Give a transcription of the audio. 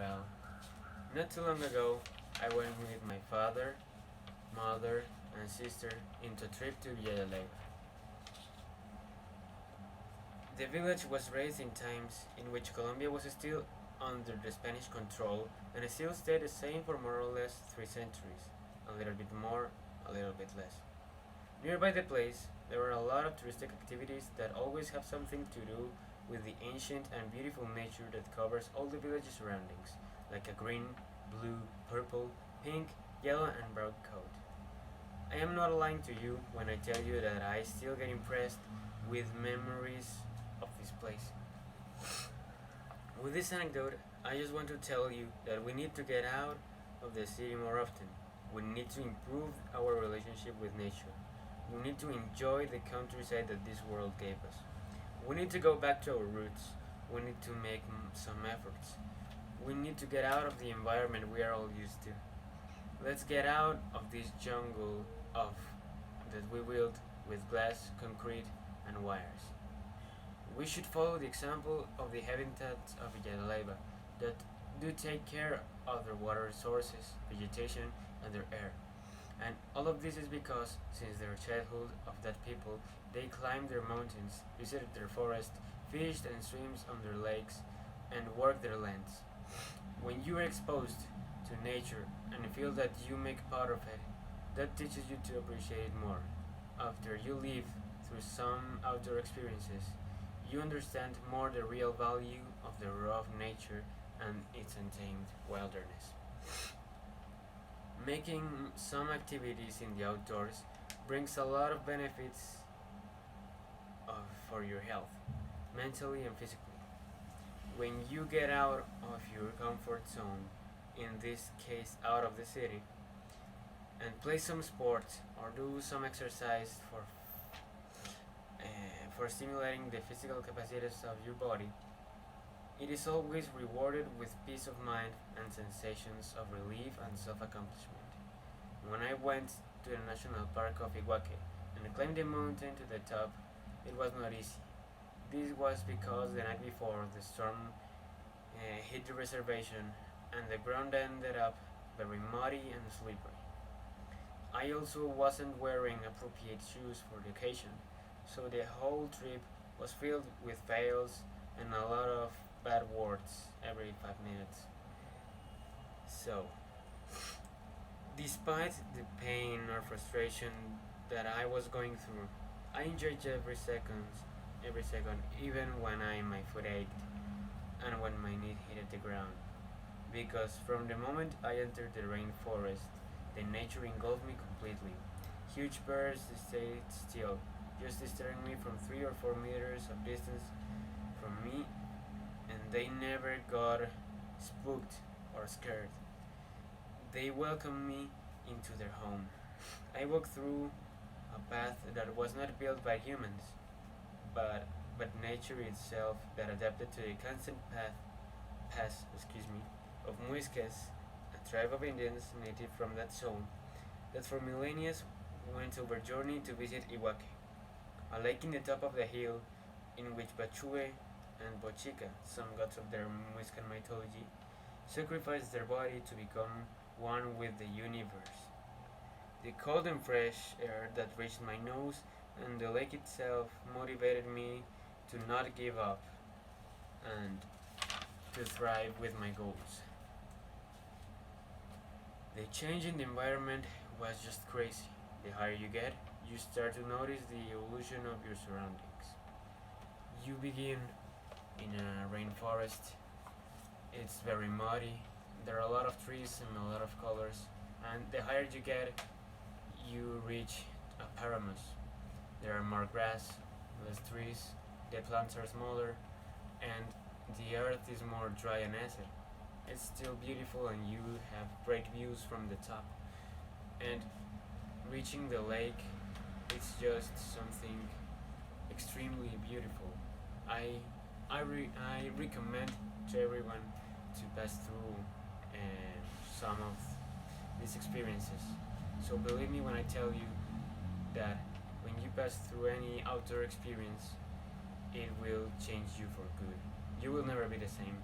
Well, not too long ago, I went with my father, mother, and sister into a trip to Villaleva. The village was raised in times in which Colombia was still under the Spanish control and it still stayed the same for more or less 3 centuries. A little bit more, a little bit less. Nearby the place, there are a lot of touristic activities that always have something to do with the ancient and beautiful nature that covers all the village's surroundings, like a green, blue, purple, pink, yellow, and brown coat. I am not lying to you when I tell you that I still get impressed with memories of this place. With this anecdote, I just want to tell you that we need to get out of the city more often. We need to improve our relationship with nature. We need to enjoy the countryside that this world gave us. We need to go back to our roots. We need to make some efforts. We need to get out of the environment we are all used to. Let's get out of this jungle of that we built with glass, concrete, and wires. We should follow the example of the habitats of Villaleva that do take care of their water resources, vegetation, and their air. And all of this is because, since their childhood of that people, they climbed their mountains, visited their forest, fished and swims on their lakes, and worked their lands. When you are exposed to nature and feel that you make part of it, that teaches you to appreciate it more. After you live through some outdoor experiences, you understand more the real value of the raw nature and its untamed wilderness. Making some activities in the outdoors brings a lot of benefits for your health, mentally and physically. When you get out of your comfort zone, in this case out of the city, and play some sports or do some exercise for stimulating the physical capacities of your body, it is always rewarded with peace of mind and sensations of relief and self-accomplishment. When I went to the National Park of Iguaque and climbed the mountain to the top, it was not easy. This was because the night before the storm hit the reservation and the ground ended up very muddy and slippery. I also wasn't wearing appropriate shoes for the occasion, so the whole trip was filled with fails and a lot of bad words every 5 minutes. So, despite the pain or frustration that I was going through, I enjoyed every second, even when my foot ached and when my knee hit the ground. Because from the moment I entered the rainforest, the nature engulfed me completely. Huge birds stayed still, just staring me from 3 or 4 meters of distance from me, and they never got spooked or scared. They welcomed me into their home. I walked through a path that was not built by humans, but nature itself that adapted to the constant pass of Muiscas, a tribe of Indians native from that zone, that for millennia went over journey to visit Iwake, a lake in the top of the hill in which Bachue and Bochica, some gods of their Muiscan mythology, sacrificed their body to become one with the universe. The cold and fresh air that reached my nose and the lake itself motivated me to not give up and to thrive with my goals. The change in the environment was just crazy. The higher you get, you start to notice the evolution of your surroundings. You begin in a rainforest. It's very muddy. There are a lot of trees and a lot of colors. And the higher you get, you reach a paramus. There are more grass, less trees, the plants are smaller, and the earth is more dry and acid. It's still beautiful and you have great views from the top. And reaching the lake, it's just something extremely beautiful. I recommend to everyone to pass through some of these experiences. So believe me when I tell you that when you pass through any outdoor experience, it will change you for good. You will never be the same.